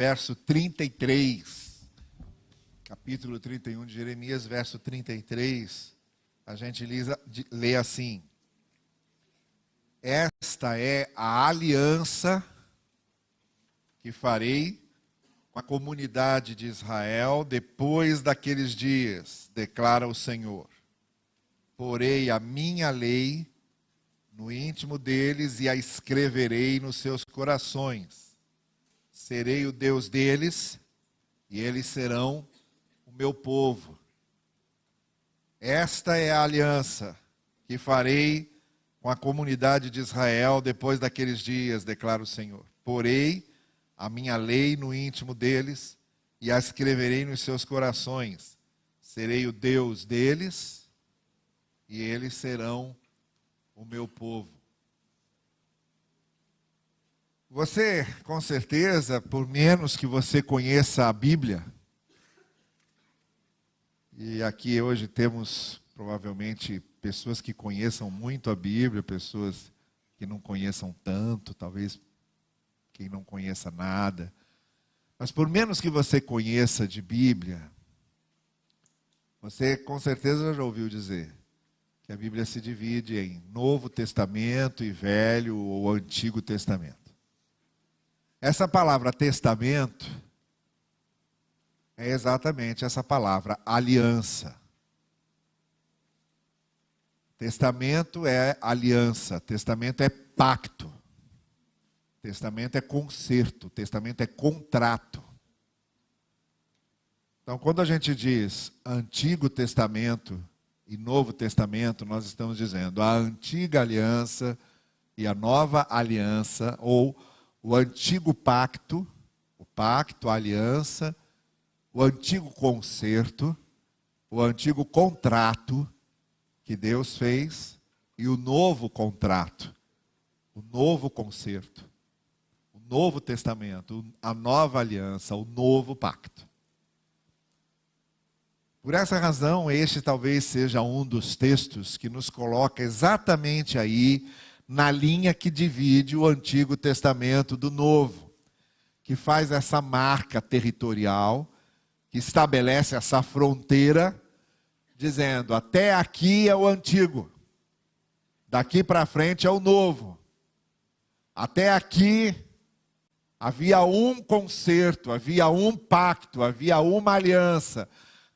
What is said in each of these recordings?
verso 33, capítulo 31 de Jeremias, verso 33, a gente lê assim: esta é a aliança que farei com a comunidade de Israel depois daqueles dias, declara o Senhor. Porei a minha lei no íntimo deles e a escreverei nos seus corações. Serei o Deus deles e eles serão o meu povo. Esta é a aliança que farei com a comunidade de Israel depois daqueles dias, declara o Senhor. Porei a minha lei no íntimo deles e a escreverei nos seus corações. Serei o Deus deles e eles serão o meu povo. Você, com certeza, por menos que você conheça a Bíblia, e aqui hoje temos provavelmente pessoas que conheçam muito a Bíblia, pessoas que não conheçam tanto, talvez quem não conheça nada. Mas por menos que você conheça de Bíblia, você com certeza já ouviu dizer que a Bíblia se divide em Novo Testamento e Velho ou Antigo Testamento. Essa palavra testamento é exatamente essa palavra, aliança. Testamento é aliança, testamento é pacto, testamento é concerto, testamento é contrato. Então, quando a gente diz Antigo Testamento e Novo Testamento, nós estamos dizendo a antiga aliança e a nova aliança, ou o antigo pacto, o pacto, a aliança, o antigo concerto, o antigo contrato que Deus fez e o novo contrato, o novo concerto, o novo testamento, a nova aliança, o novo pacto. Por essa razão, este talvez seja um dos textos que nos coloca exatamente aí na linha que divide o Antigo Testamento do Novo, que faz essa marca territorial, que estabelece essa fronteira, dizendo, até aqui é o Antigo, daqui para frente é o Novo. Até aqui havia um concerto, havia um pacto, havia uma aliança.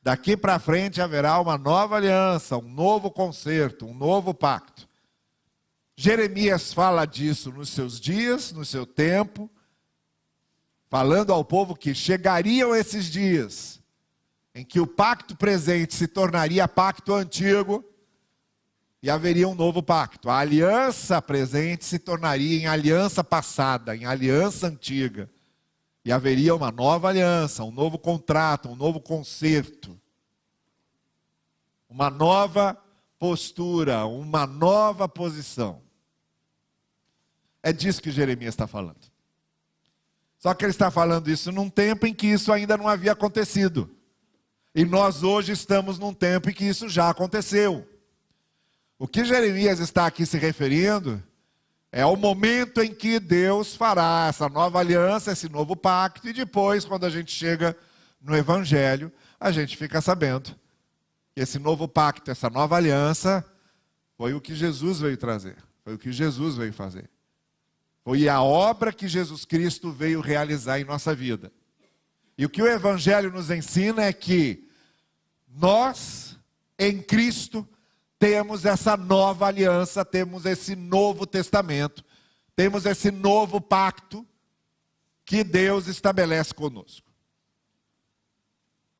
Daqui para frente haverá uma nova aliança, um novo concerto, um novo pacto. Jeremias fala disso nos seus dias, no seu tempo, falando ao povo que chegariam esses dias em que o pacto presente se tornaria pacto antigo e haveria um novo pacto. A aliança presente se tornaria em aliança passada, em aliança antiga. E haveria uma nova aliança, um novo contrato, um novo concerto. Uma nova postura, uma nova posição. É disso que Jeremias está falando. Só que ele está falando isso num tempo em que isso ainda não havia acontecido. E nós hoje estamos num tempo em que isso já aconteceu. O que Jeremias está aqui se referindo é o momento em que Deus fará essa nova aliança, esse novo pacto, e depois, quando a gente chega no Evangelho, a gente fica sabendo que esse novo pacto, essa nova aliança, foi o que Jesus veio trazer, foi o que Jesus veio fazer. Foi a obra que Jesus Cristo veio realizar em nossa vida. E o que o Evangelho nos ensina é que nós, em Cristo, temos essa nova aliança, temos esse novo testamento, temos esse novo pacto que Deus estabelece conosco.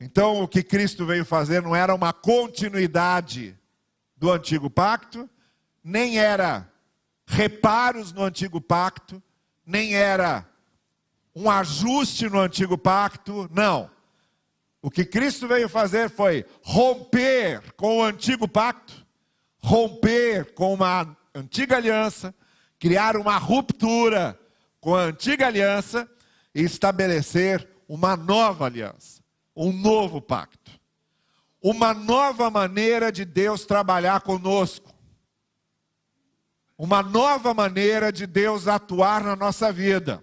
Então, o que Cristo veio fazer não era uma continuidade do antigo pacto, nem era reparos no antigo pacto, nem era um ajuste no antigo pacto, não. O que Cristo veio fazer foi romper com o antigo pacto, romper com uma antiga aliança, criar uma ruptura com a antiga aliança e estabelecer uma nova aliança, um novo pacto. Uma nova maneira de Deus trabalhar conosco. Uma nova maneira de Deus atuar na nossa vida.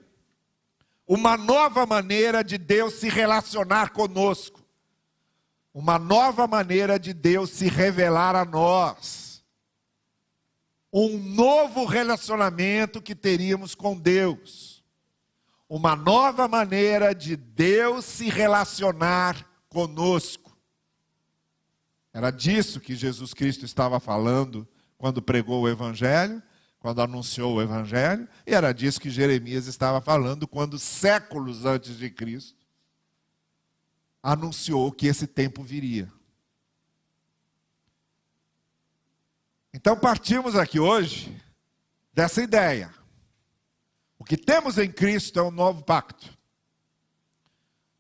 uma nova maneira de Deus se relacionar conosco, uma nova maneira de Deus se revelar a nós, um novo relacionamento que teríamos com Deus, uma nova maneira de Deus se relacionar conosco. Era disso que Jesus Cristo estava falando quando pregou o Evangelho, quando anunciou o Evangelho, e era disso que Jeremias estava falando quando, séculos antes de Cristo, anunciou que esse tempo viria. Então partimos aqui hoje dessa ideia. O que temos em Cristo é um novo pacto.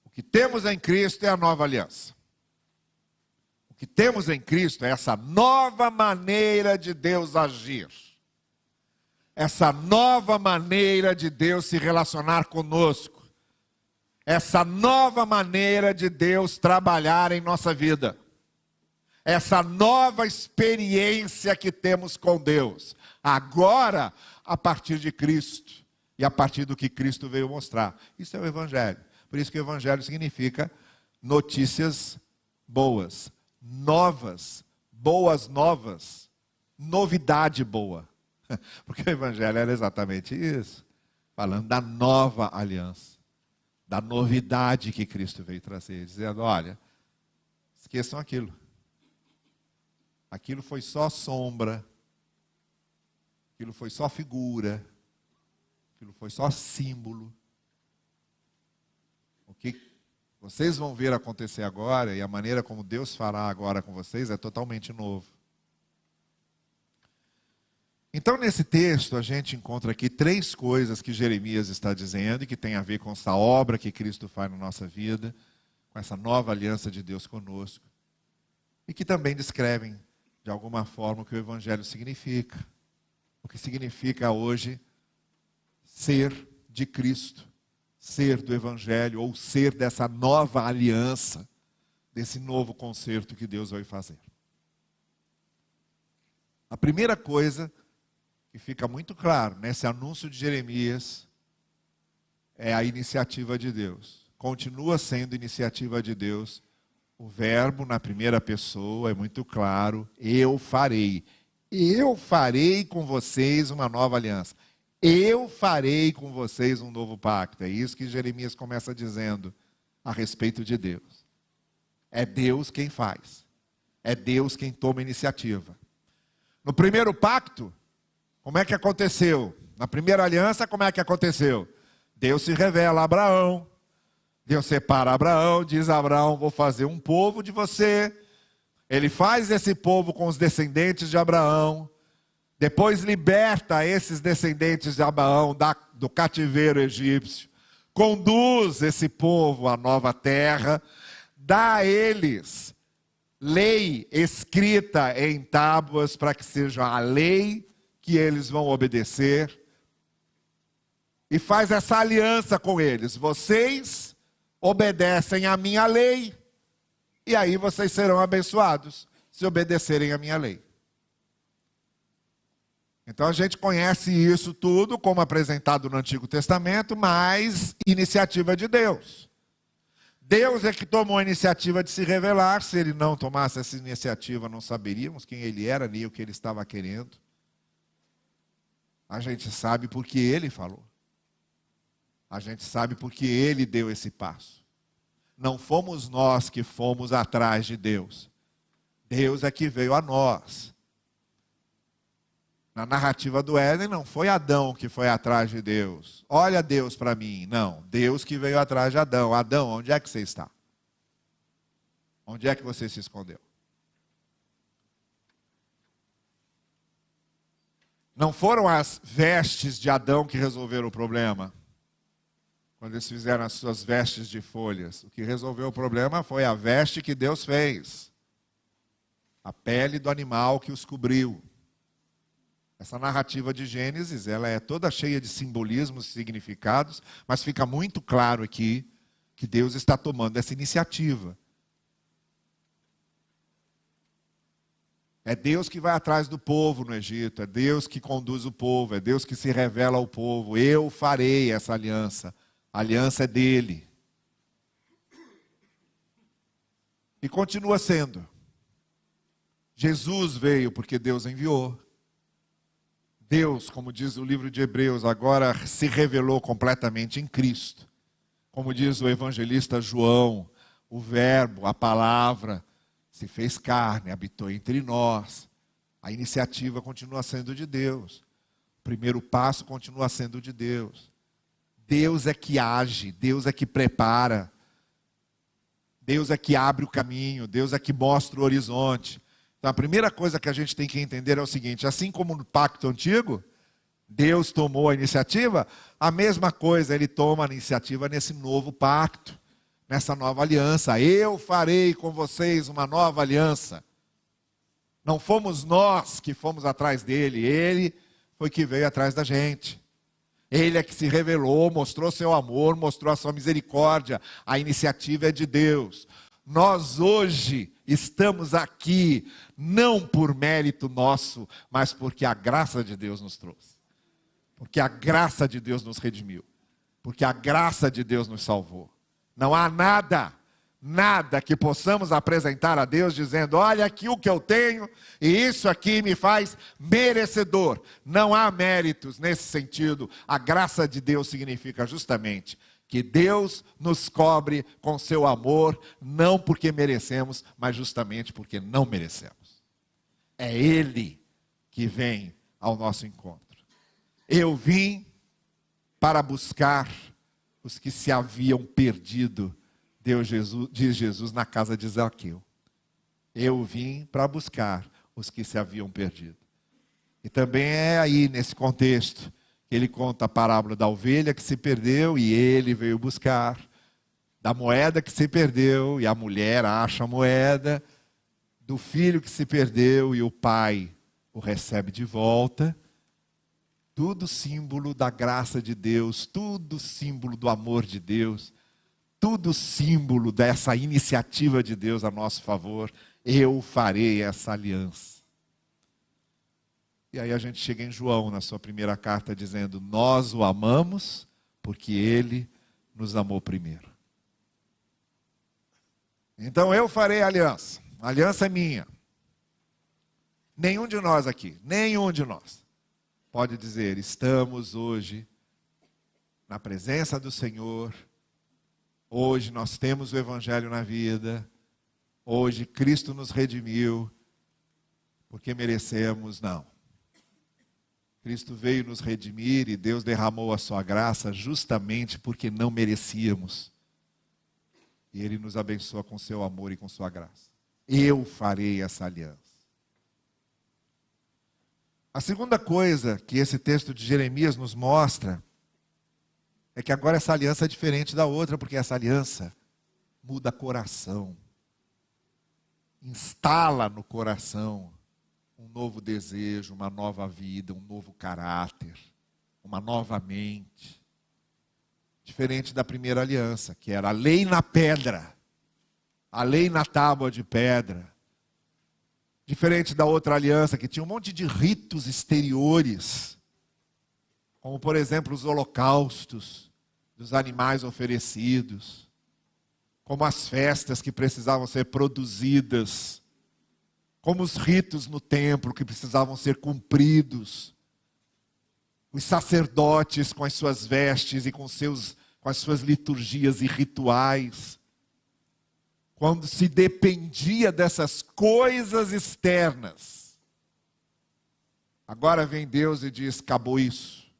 O que temos em Cristo é a nova aliança. O que temos em Cristo é essa nova maneira de Deus agir. Essa nova maneira de Deus se relacionar conosco. Essa nova maneira de Deus trabalhar em nossa vida. Essa nova experiência que temos com Deus. Agora, a partir de Cristo. E a partir do que Cristo veio mostrar. Isso é o Evangelho. Por isso que o Evangelho significa notícias boas. Novas. Boas novas. Novidade boa. Porque o Evangelho era exatamente isso. Falando da nova aliança. Da novidade que Cristo veio trazer. Dizendo, olha, esqueçam aquilo. Aquilo foi só sombra. Aquilo foi só figura. Aquilo foi só símbolo. O que vocês vão ver acontecer agora e a maneira como Deus fará agora com vocês é totalmente novo. Então, nesse texto, a gente encontra aqui 3 coisas que Jeremias está dizendo e que tem a ver com essa obra que Cristo faz na nossa vida, com essa nova aliança de Deus conosco, e que também descrevem, de alguma forma, o que o Evangelho significa. O que significa hoje ser de Cristo, ser do Evangelho, ou ser dessa nova aliança, desse novo concerto que Deus vai fazer. A primeira coisa que fica muito claro nesse anúncio de Jeremias é a iniciativa de Deus. Continua sendo iniciativa de Deus. O verbo na primeira pessoa é muito claro. Eu farei. Eu farei com vocês uma nova aliança. Eu farei com vocês um novo pacto. É isso que Jeremias começa dizendo a respeito de Deus. É Deus quem faz. É Deus quem toma iniciativa. No primeiro pacto, como é que aconteceu? Na primeira aliança, como é que aconteceu? Deus se revela a Abraão. Deus separa Abraão, diz a Abraão, vou fazer um povo de você. Ele faz esse povo com os descendentes de Abraão. Depois liberta esses descendentes de Abraão do cativeiro egípcio. Conduz esse povo à nova terra. Dá a eles lei escrita em tábuas para que seja a lei que eles vão obedecer. E faz essa aliança com eles. Vocês obedecem à minha lei. E aí vocês serão abençoados se obedecerem à minha lei. Então a gente conhece isso tudo como apresentado no Antigo Testamento, mas iniciativa de Deus. Deus é que tomou a iniciativa de se revelar. Se ele não tomasse essa iniciativa, não saberíamos quem ele era, nem o que ele estava querendo. A gente sabe porque ele falou. A gente sabe porque ele deu esse passo. Não fomos nós que fomos atrás de Deus. Deus é que veio a nós. Na narrativa do Éden, não foi Adão que foi atrás de Deus. Olha Deus para mim. Não, Deus que veio atrás de Adão. Adão, onde é que você está? Onde é que você se escondeu? Não foram as vestes de Adão que resolveram o problema. Quando eles fizeram as suas vestes de folhas. O que resolveu o problema foi a veste que Deus fez. A pele do animal que os cobriu. Essa narrativa de Gênesis, ela é toda cheia de simbolismos e significados, mas fica muito claro aqui que Deus está tomando essa iniciativa. É Deus que vai atrás do povo no Egito, é Deus que conduz o povo, é Deus que se revela ao povo. Eu farei essa aliança A aliança é dele. E continua sendo. Jesus veio porque Deus enviou. Deus, como diz o livro de Hebreus, agora se revelou completamente em Cristo. Como diz o evangelista João, o verbo, a palavra, se fez carne, habitou entre nós. A iniciativa continua sendo de Deus. O primeiro passo continua sendo de Deus. Deus é que age, Deus é que prepara. Deus é que abre o caminho, Deus é que mostra o horizonte. Então a primeira coisa que a gente tem que entender é o seguinte: assim como no pacto antigo, Deus tomou a iniciativa, a mesma coisa Ele toma a iniciativa nesse novo pacto, nessa nova aliança. Eu farei com vocês uma nova aliança. Não fomos nós que fomos atrás dele, Ele foi que veio atrás da gente. Ele é que se revelou, mostrou seu amor, mostrou a sua misericórdia. A iniciativa é de Deus. Nós hoje estamos aqui, não por mérito nosso, mas porque a graça de Deus nos trouxe. Porque a graça de Deus nos redimiu. Porque a graça de Deus nos salvou. Não há nada que possamos apresentar a Deus dizendo: olha aqui o que eu tenho e isso aqui me faz merecedor. Não há méritos nesse sentido. A graça de Deus significa justamente que Deus nos cobre com seu amor, não porque merecemos, mas justamente porque não merecemos. É Ele que vem ao nosso encontro. Eu vim para buscar os que se haviam perdido, diz Jesus na casa de Zaqueu. Eu vim para buscar os que se haviam perdido. E também é aí, nesse contexto, que ele conta a parábola da ovelha que se perdeu e ele veio buscar, da moeda que se perdeu e a mulher acha a moeda, do filho que se perdeu e o pai o recebe de volta. Tudo símbolo da graça de Deus, tudo símbolo do amor de Deus, tudo símbolo dessa iniciativa de Deus a nosso favor. Eu farei essa aliança. E aí a gente chega em João, na sua primeira carta, dizendo: nós o amamos porque ele nos amou primeiro. Então eu farei a aliança. A aliança é minha. Nenhum de nós aqui, nenhum de nós pode dizer: estamos hoje na presença do Senhor, hoje nós temos o Evangelho na vida, hoje Cristo nos redimiu, porque merecemos. Não. Cristo veio nos redimir e Deus derramou a sua graça justamente porque não merecíamos. E Ele nos abençoa com seu amor e com sua graça. Eu farei essa aliança. A segunda coisa que esse texto de Jeremias nos mostra é que agora essa aliança é diferente da outra, porque essa aliança muda coração, instala no coração um novo desejo, uma nova vida, um novo caráter, uma nova mente. Diferente da primeira aliança, que era a lei na pedra, a lei na tábua de pedra. Diferente da outra aliança, que tinha um monte de ritos exteriores, como por exemplo os holocaustos dos animais oferecidos, como as festas que precisavam ser produzidas, como os ritos no templo que precisavam ser cumpridos, os sacerdotes com as suas vestes e com as suas liturgias e rituais. Quando se dependia dessas coisas externas, agora vem Deus e diz: acabou isso.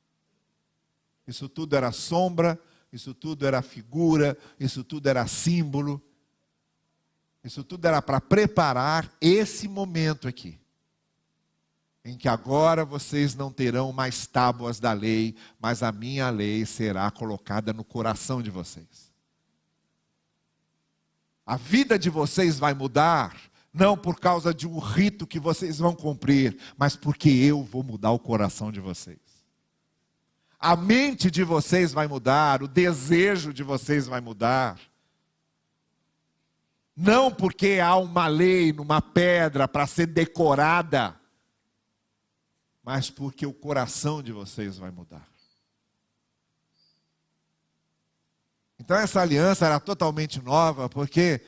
Isso tudo era sombra, isso tudo era figura, isso tudo era símbolo. Isso tudo era para preparar esse momento aqui, em que agora vocês não terão mais tábuas da lei, mas a minha lei será colocada no coração de vocês. A vida de vocês vai mudar, não por causa de um rito que vocês vão cumprir, mas porque eu vou mudar o coração de vocês. A mente de vocês vai mudar, o desejo de vocês vai mudar. Não porque há uma lei numa pedra para ser decorada, mas porque o coração de vocês vai mudar. Então essa aliança era totalmente nova, porque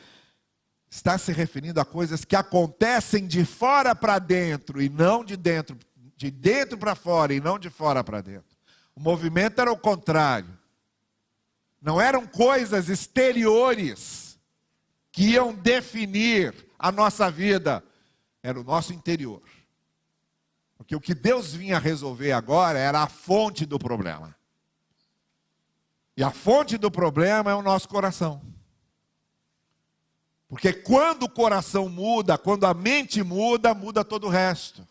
está se referindo a coisas que acontecem de fora para dentro, e não de dentro para fora, e não de fora para dentro. O movimento era o contrário. Não eram coisas exteriores que iam definir a nossa vida, era o nosso interior. Porque o que Deus vinha resolver agora era a fonte do problema. E a fonte do problema é o nosso coração. Porque quando o coração muda, quando a mente muda, muda todo o resto.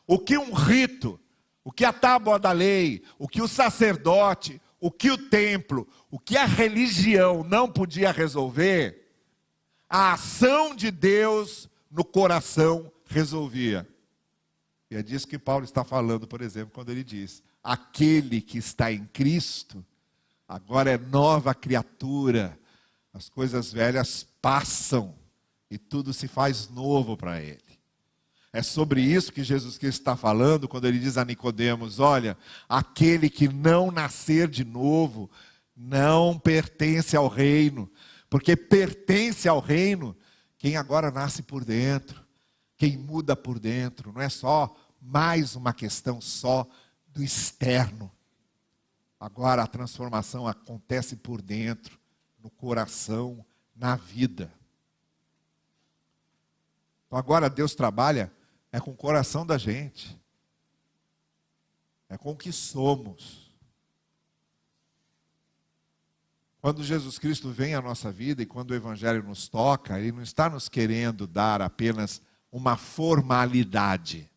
O que um rito, o que a tábua da lei, o que o sacerdote, o que o templo, o que a religião não podia resolver, a ação de Deus no coração resolvia. E é disso que Paulo está falando, por exemplo, quando ele diz: aquele que está em Cristo, agora é nova criatura, as coisas velhas passam e tudo se faz novo para ele. É sobre isso que Jesus Cristo está falando quando ele diz a Nicodemos: olha, aquele que não nascer de novo não pertence ao reino, porque pertence ao reino quem agora nasce por dentro, quem muda por dentro. Não é só mais uma questão só do externo. Agora a transformação acontece por dentro, no coração, na vida. Então agora Deus trabalha com o coração da gente. É com o que somos. Quando Jesus Cristo vem à nossa vida e quando o Evangelho nos toca, Ele não está nos querendo dar apenas uma formalidade.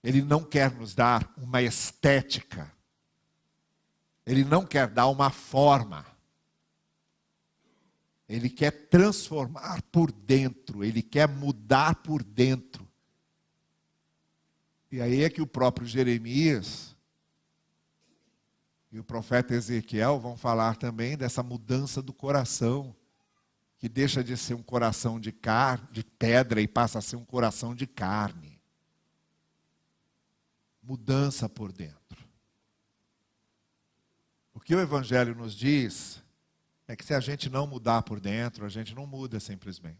Ele não quer nos dar uma estética. Ele não quer dar uma forma. Ele quer transformar por dentro. Ele quer mudar por dentro. E aí é que o próprio Jeremias e o profeta Ezequiel vão falar também dessa mudança do coração, que deixa de ser um coração de pedra e passa a ser um coração de carne. Mudança por dentro. O que o Evangelho nos diz é que se a gente não mudar por dentro, a gente não muda simplesmente.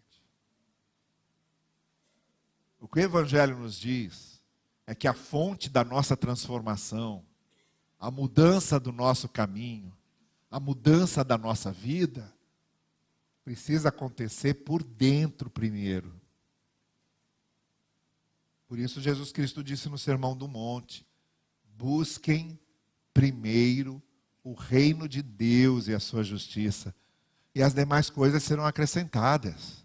O que o Evangelho nos diz é que a fonte da nossa transformação, a mudança do nosso caminho, a mudança da nossa vida, precisa acontecer por dentro primeiro. Por isso Jesus Cristo disse no Sermão do Monte: busquem primeiro o reino de Deus e a sua justiça, e as demais coisas serão acrescentadas.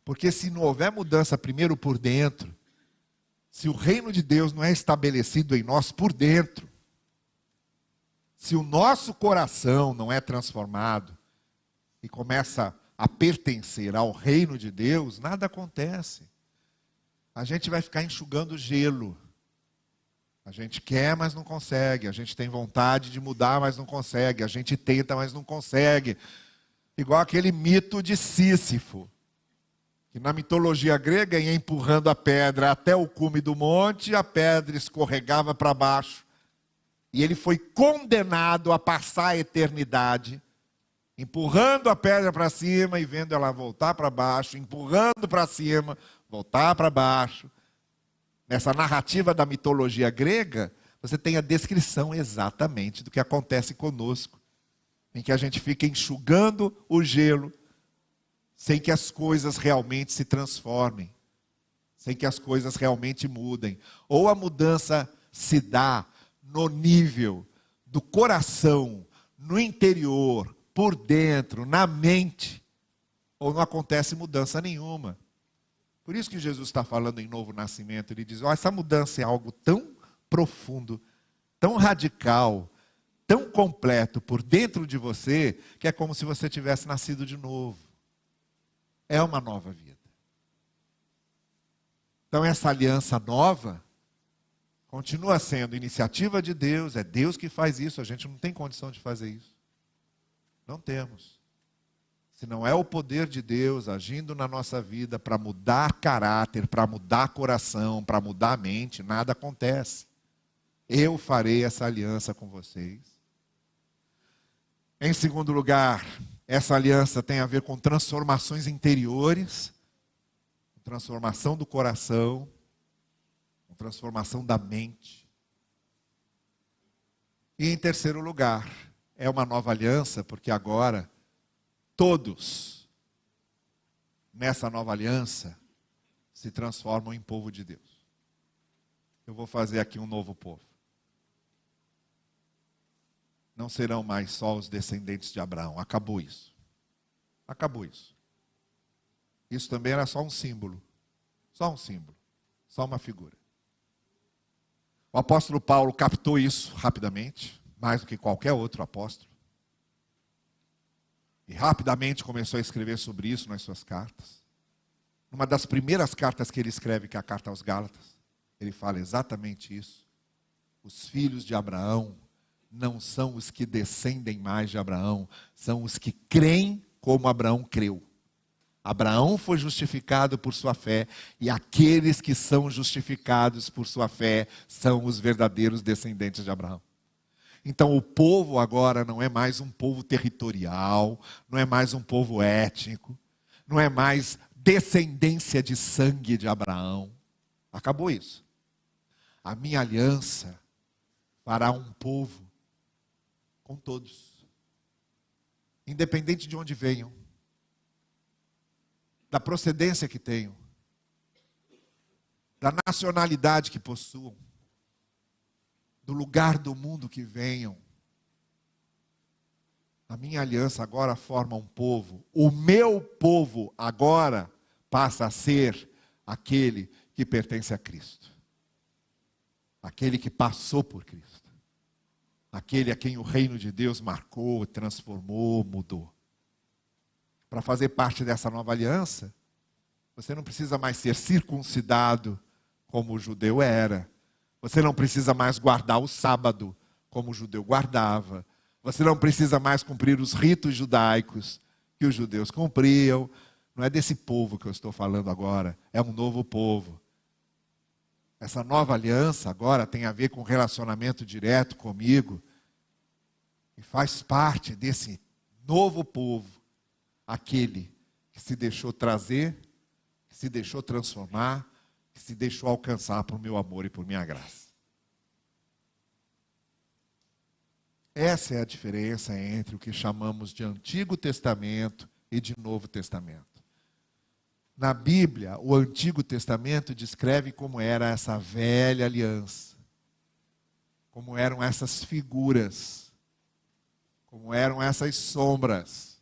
Porque se não houver mudança primeiro por dentro, se o reino de Deus não é estabelecido em nós por dentro, se o nosso coração não é transformado e começa a pertencer ao reino de Deus, nada acontece. A gente vai ficar enxugando gelo. A gente quer, mas não consegue. A gente tem vontade de mudar, mas não consegue. A gente tenta, mas não consegue. Igual aquele mito de Sísifo, que na mitologia grega ia empurrando a pedra até o cume do monte, a pedra escorregava para baixo. E ele foi condenado a passar a eternidade, empurrando a pedra para cima e vendo ela voltar para baixo, empurrando para cima, voltar para baixo. Nessa narrativa da mitologia grega, você tem a descrição exatamente do que acontece conosco, em que a gente fica enxugando o gelo, sem que as coisas realmente se transformem, sem que as coisas realmente mudem. Ou a mudança se dá no nível do coração, no interior, por dentro, na mente, ou não acontece mudança nenhuma. Por isso que Jesus está falando em novo nascimento. Ele diz: essa mudança é algo tão profundo, tão radical, tão completo por dentro de você, que é como se você tivesse nascido de novo. É uma nova vida. Então essa aliança nova continua sendo iniciativa de Deus. É Deus que faz isso. A gente não tem condição de fazer isso. Não temos. Se não é o poder de Deus agindo na nossa vida para mudar caráter, para mudar coração, para mudar a mente, nada acontece. Eu farei essa aliança com vocês. Em segundo lugar, essa aliança tem a ver com transformações interiores, transformação do coração, transformação da mente. E em terceiro lugar, é uma nova aliança, porque agora todos nessa nova aliança se transformam em povo de Deus. Eu vou fazer aqui um novo povo. Não serão mais só os descendentes de Abraão. Acabou isso. Acabou isso. Isso também era só um símbolo. Só um símbolo. Só uma figura. O apóstolo Paulo captou isso rapidamente, mais do que qualquer outro apóstolo. E rapidamente começou a escrever sobre isso nas suas cartas. Uma das primeiras cartas que ele escreve, que é a carta aos Gálatas, ele fala exatamente isso. Os filhos de Abraão não são os que descendem mais de Abraão, são os que creem como Abraão creu. Abraão foi justificado por sua fé, e aqueles que são justificados por sua fé são os verdadeiros descendentes de Abraão. Então o povo agora não é mais um povo territorial, não é mais um povo étnico, não é mais descendência de sangue de Abraão. Acabou isso. A minha aliança fará um povo com todos, independente de onde venham, da procedência que tenham, da nacionalidade que possuam, do lugar do mundo que venham. A minha aliança agora forma um povo. O meu povo agora passa a ser aquele que pertence a Cristo. Aquele que passou por Cristo. Aquele a quem o reino de Deus marcou, transformou, mudou. Para fazer parte dessa nova aliança, você não precisa mais ser circuncidado como o judeu era. Você não precisa mais guardar o sábado como o judeu guardava. Você não precisa mais cumprir os ritos judaicos que os judeus cumpriam. Não é desse povo que eu estou falando agora, é um novo povo. Essa nova aliança agora tem a ver com relacionamento direto comigo. E faz parte desse novo povo, aquele que se deixou trazer, que se deixou transformar, que se deixou alcançar por meu amor e por minha graça. Essa é a diferença entre o que chamamos de Antigo Testamento e de Novo Testamento. Na Bíblia, o Antigo Testamento descreve como era essa velha aliança, como eram essas figuras, como eram essas sombras,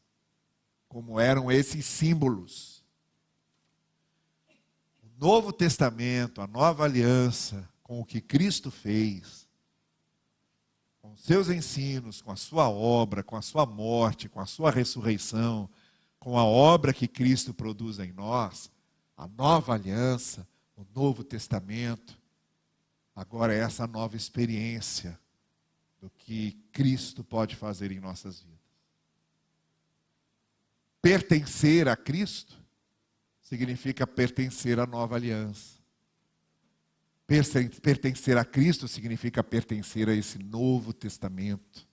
como eram esses símbolos. O Novo Testamento, a nova aliança, com o que Cristo fez, com seus ensinos, com a sua obra, com a sua morte, com a sua ressurreição, com a obra que Cristo produz em nós, a nova aliança, o Novo Testamento, agora é essa nova experiência do que Cristo pode fazer em nossas vidas. Pertencer a Cristo significa pertencer à nova aliança. Pertencer a Cristo significa pertencer a esse Novo Testamento.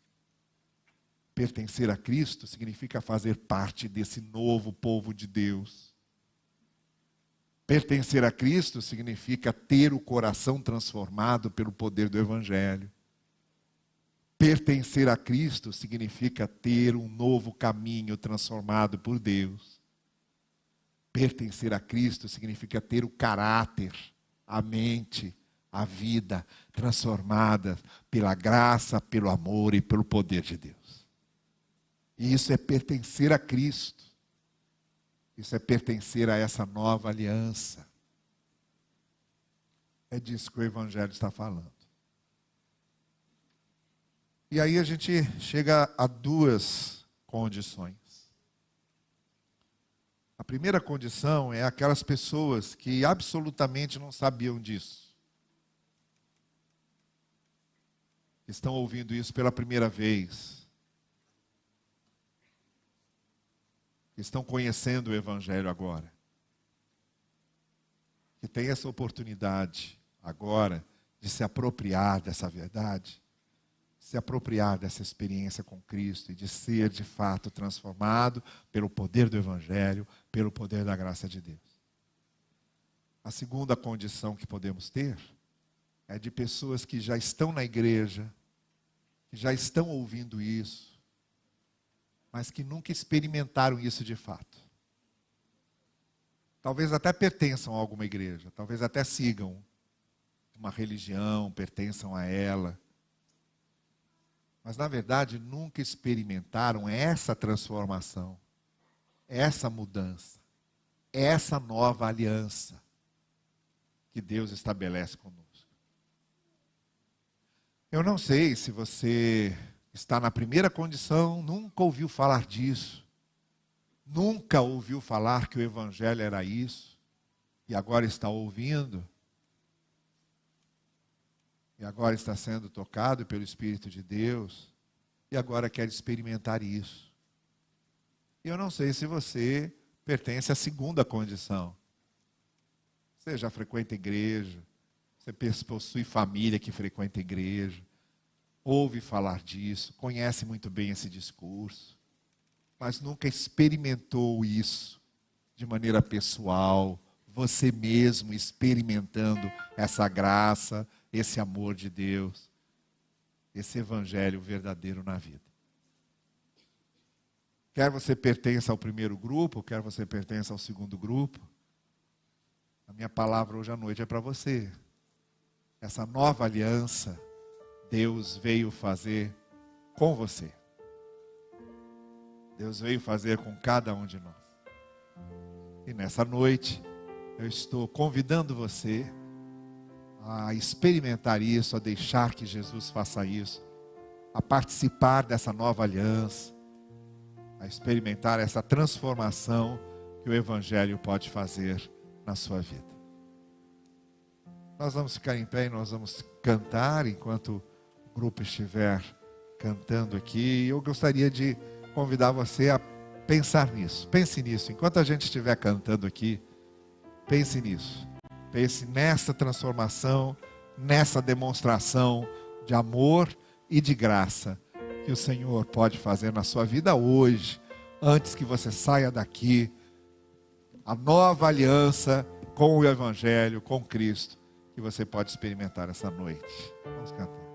Pertencer a Cristo significa fazer parte desse novo povo de Deus. Pertencer a Cristo significa ter o coração transformado pelo poder do Evangelho. Pertencer a Cristo significa ter um novo caminho transformado por Deus. Pertencer a Cristo significa ter o caráter, a mente, a vida transformada pela graça, pelo amor e pelo poder de Deus. E isso é pertencer a Cristo. Isso é pertencer a essa nova aliança. É disso que o Evangelho está falando. E aí a gente chega a duas condições. A primeira condição é aquelas pessoas que absolutamente não sabiam disso. Estão ouvindo isso pela primeira vez. Estão conhecendo o Evangelho agora. Que tem essa oportunidade agora de se apropriar dessa verdade se apropriar dessa experiência com Cristo e de ser de fato transformado pelo poder do Evangelho, pelo poder da graça de Deus. A segunda condição que podemos ter é de pessoas que já estão na igreja, que já estão ouvindo isso, mas que nunca experimentaram isso de fato. Talvez até pertençam a alguma igreja, talvez até sigam uma religião, pertençam a ela, mas na verdade nunca experimentaram essa transformação, essa mudança, essa nova aliança que Deus estabelece conosco. Eu não sei se você está na primeira condição, nunca ouviu falar disso, nunca ouviu falar que o Evangelho era isso, e agora está ouvindo, e agora está sendo tocado pelo Espírito de Deus, e agora quer experimentar isso. E eu não sei se você pertence à segunda condição. Você já frequenta igreja, você possui família que frequenta igreja, ouve falar disso, conhece muito bem esse discurso, mas nunca experimentou isso de maneira pessoal, você mesmo experimentando essa graça, esse amor de Deus, esse evangelho verdadeiro na vida. Quer você pertença ao primeiro grupo, quer você pertença ao segundo grupo, a minha palavra hoje à noite é para você. Essa nova aliança, Deus veio fazer com você. Deus veio fazer com cada um de nós. E nessa noite, eu estou convidando você a experimentar isso, a deixar que Jesus faça isso, a participar dessa nova aliança, a experimentar essa transformação que o Evangelho pode fazer na sua vida. Nós vamos ficar em pé e nós vamos cantar enquanto o grupo estiver cantando aqui. Eu gostaria de convidar você a pensar nisso. Pense nisso. Enquanto a gente estiver cantando aqui, pense nisso. Pense nessa transformação, nessa demonstração de amor e de graça que o Senhor pode fazer na sua vida hoje, antes que você saia daqui. A nova aliança com o Evangelho, com Cristo, que você pode experimentar essa noite. Vamos cantar.